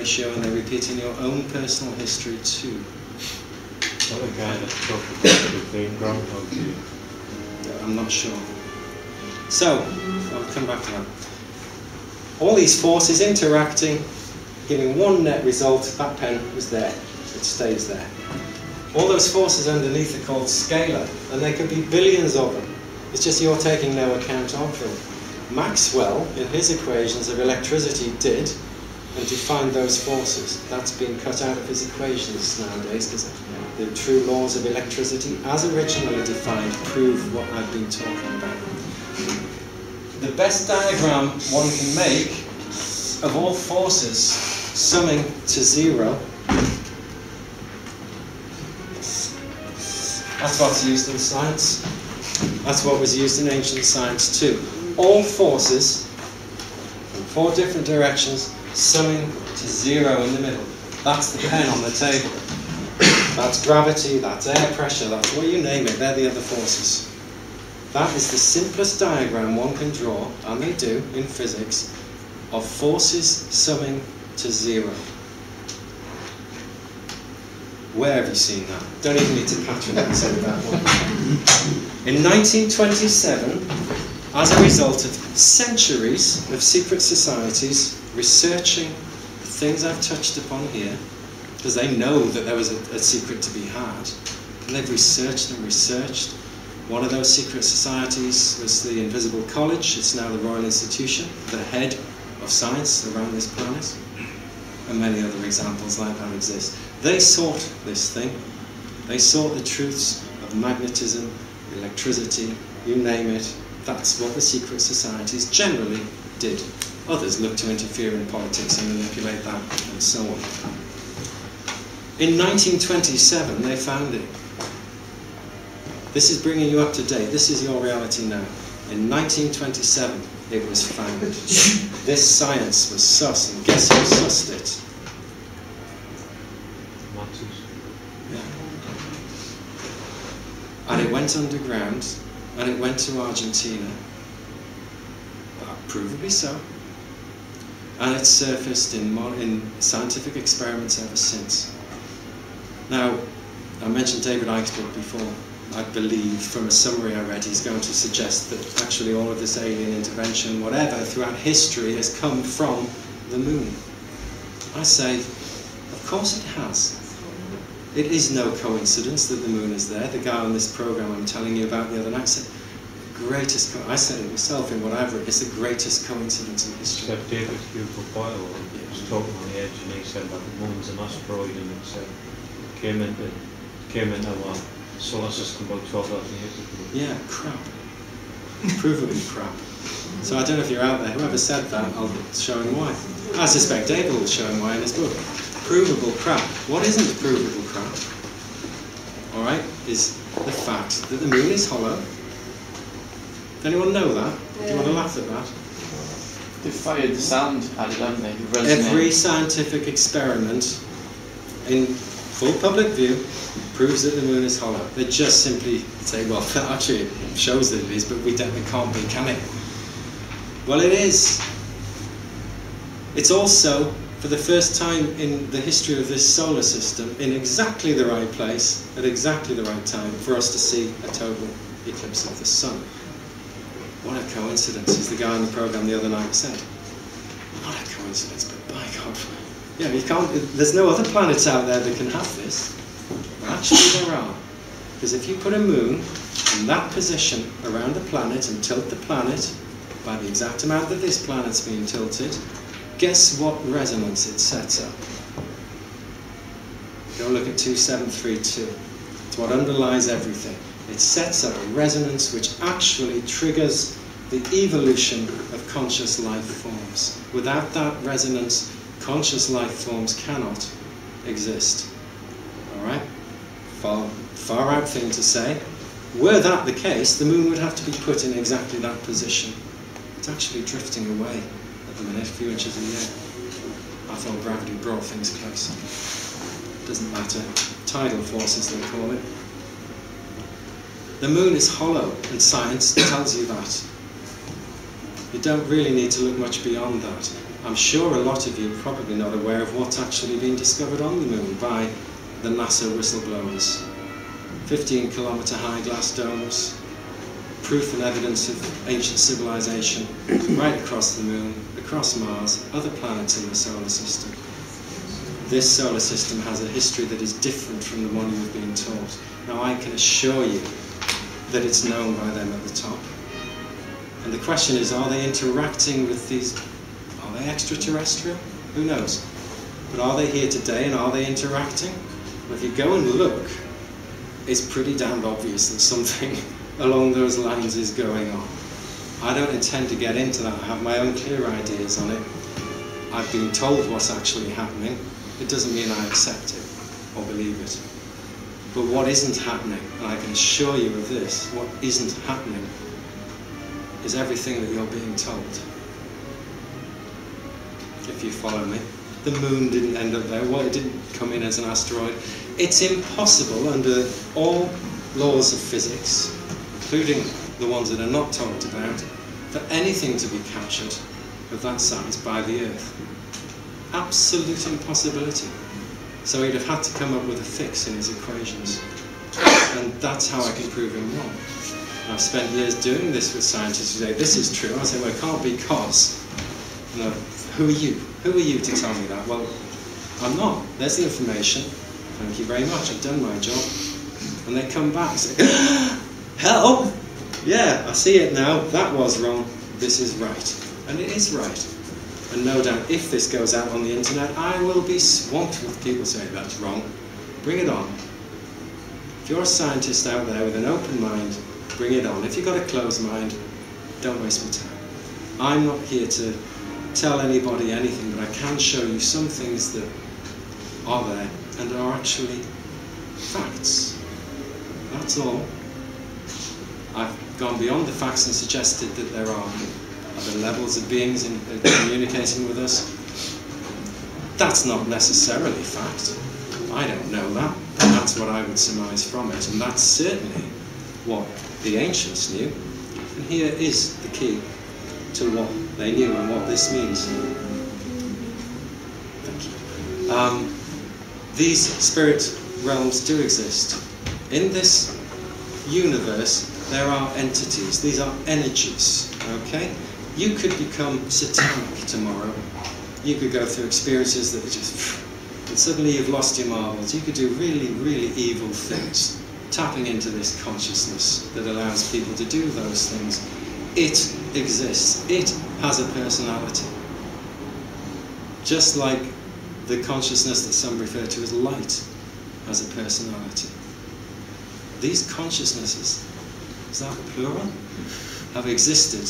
ratio, and they repeat in your own personal history too. What a guy that talked about the thing, Groundhog Day. I'm not sure. So, I'll come back to that. All these forces interacting, giving one net result. That pen was there. It stays there. All those forces underneath are called scalar, and there could be billions of them. It's just you're taking no account of them. Maxwell, in his equations of electricity, did and defined those forces. That's been cut out of his equations nowadays, because the true laws of electricity, as originally defined, prove what I've been talking about. The best diagram one can make of all forces summing to zero, that's what's used in science. That's what was used in ancient science too. All forces in 4 different directions summing to zero in the middle. That's the pen on the table. That's gravity, that's air pressure, that's what you name it, they're the other forces. That is the simplest diagram one can draw, and they do in physics, of forces summing to zero. Where have you seen that? Don't even need to patronize it that one. In 1927, as a result of centuries of secret societies researching the things I've touched upon here, because they know that there was a secret to be had, and they've researched and researched. One of those secret societies was the Invisible College. It's now the Royal Institution, the head of science around this planet, and many other examples like that exist. They sought this thing. They sought the truths of magnetism, electricity, you name it. That's what the secret societies generally did. Others looked to interfere in politics and manipulate that, and so on. In 1927, they found it. This is bringing you up to date. This is your reality now. In 1927, it was found. This science was sus, and guess who sussed it? Yeah. And it went underground, and it went to Argentina. Provably so. And it's surfaced in scientific experiments ever since. Now, I mentioned David Icke's book before. I believe, from a summary I read, he's going to suggest that actually all of this alien intervention, whatever, throughout history has come from the moon. I say, of course it has. It is no coincidence that the moon is there. The guy on this program I'm telling you about the other night said, I said it myself in what I've written, it's the greatest coincidence in history. Except David Hugo Boyle was talking on the edge, and he said that the moon's an asteroid, and it came into our solar system about 12,000 years ago. Yeah, crap. Provably crap. So I don't know if you're out there, whoever said that, I'll show him why. I suspect David will show him why in his book. Provable crap. What isn't provable crap? Alright, is the fact that the moon is hollow. Does anyone know that? Do you want to laugh at that? They fired the sound at it, haven't they? Every scientific experiment in full public view proves that the moon is hollow. They just simply say, well, actually it shows that it is, but it can't be, can it? Well, it is. It's also, for the first time in the history of this solar system, in exactly the right place, at exactly the right time, for us to see a total eclipse of the sun. What a coincidence, as the guy on the program the other night said. Not a coincidence, but by God. Yeah, you can't, there's no other planets out there that can have this. Well, actually there are. Because if you put a moon in that position around the planet and tilt the planet by the exact amount that this planet's being tilted, guess what resonance it sets up? Go look at 2732. It's what underlies everything. It sets up a resonance which actually triggers the evolution of conscious life forms. Without that resonance, conscious life forms cannot exist. Alright? Far out thing to say. Were that the case, the moon would have to be put in exactly that position. It's actually drifting away at the minute, a few inches a year. I thought gravity brought things closer. Doesn't matter. Tidal forces, they call it. The moon is hollow, and science tells you that. You don't really need to look much beyond that. I'm sure a lot of you are probably not aware of what's actually been discovered on the moon by the NASA whistleblowers. 15-kilometre high glass domes, proof and evidence of ancient civilization right across the moon, across Mars, other planets in the solar system. This solar system has a history that is different from the one you've been taught. Now I can assure you that it's known by them at the top. And the question is, are they interacting with these, are they extraterrestrial? Who knows? But are they here today and are they interacting? Well, if you go and look, it's pretty damned obvious that something along those lines is going on. I don't intend to get into that. I have my own clear ideas on it. I've been told what's actually happening. It doesn't mean I accept it or believe it. But what isn't happening, and I can assure you of this, what isn't happening is everything that you're being told. If you follow me. The moon didn't end up there. Well, it didn't come in as an asteroid. It's impossible under all laws of physics, including the ones that are not talked about, for anything to be captured of that size by the Earth. Absolute impossibility. So he'd have had to come up with a fix in his equations. And that's how I can prove him wrong. And I've spent years doing this with scientists who say, this is true. I say, well, it can't be because. No, who are you? Who are you to tell me that? Well, I'm not. There's the information. Thank you very much. I've done my job. And they come back and say, help! Yeah, I see it now. That was wrong. This is right. And it is right. And no doubt, if this goes out on the internet, I will be swamped with people saying that's wrong. Bring it on. If you're a scientist out there with an open mind, bring it on. If you've got a closed mind, don't waste my time. I'm not here to tell anybody anything, but I can show you some things that are there and are actually facts. That's all. I've gone beyond the facts and suggested that there are other levels of beings in communicating with us. That's not necessarily fact. I don't know that, but that's what I would surmise from it, and that's certainly what the ancients knew. And here is the key to what they knew and what this means. Thank you. These spirit realms do exist. In this universe, there are entities. These are energies, okay? You could become satanic tomorrow. You could go through experiences that are just, and suddenly you've lost your marbles. You could do really, really evil things, tapping into this consciousness that allows people to do those things. It exists. It has a personality. Just like the consciousness that some refer to as light has a personality. These consciousnesses, is that plural? Have existed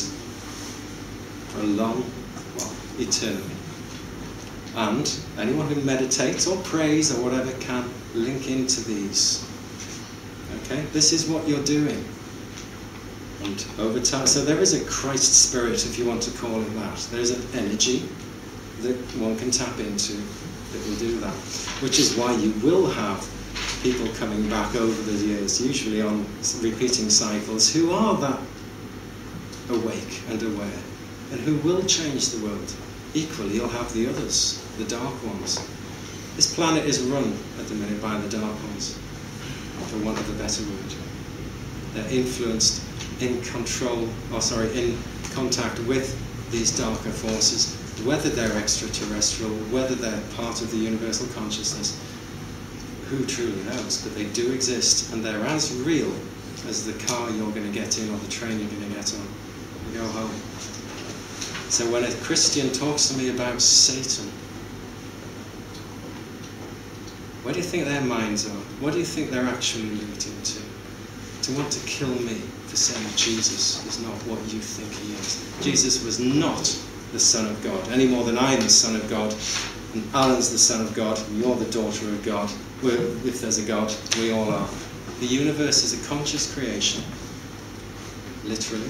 for a long, well, eternally. And anyone who meditates or prays or whatever can link into these. Okay? This is what you're doing. And over time, so there is a Christ spirit, if you want to call it that. There's an energy that one can tap into that will do that. Which is why you will have people coming back over the years, usually on repeating cycles, who are that awake and aware, and who will change the world. Equally, you'll have the others, the dark ones. This planet is run at the minute by the dark ones, for want of a better word. They're influenced, in control, in contact with these darker forces, whether they're extraterrestrial, whether they're part of the universal consciousness. Who truly knows? But they do exist, and they're as real as the car you're going to get in or the train you're going to get on and go home. So when a Christian talks to me about Satan, where do you think their minds are? What do you think they're actually leading to? To want to kill me for saying Jesus is not what you think he is. Jesus was not the Son of God, any more than I'm the Son of God, and Alan's the Son of God, and you're the daughter of God. If there's a God, we all are. The universe is a conscious creation, literally.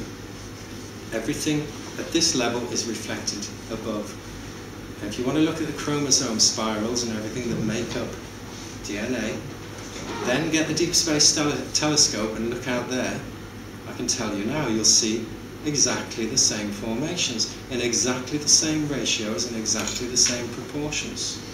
Everything at this level is reflected above. And if you want to look at the chromosome spirals and everything that make up DNA, then get the Deep Space Telescope and look out there. I can tell you now, you'll see exactly the same formations, in exactly the same ratios, in exactly the same proportions.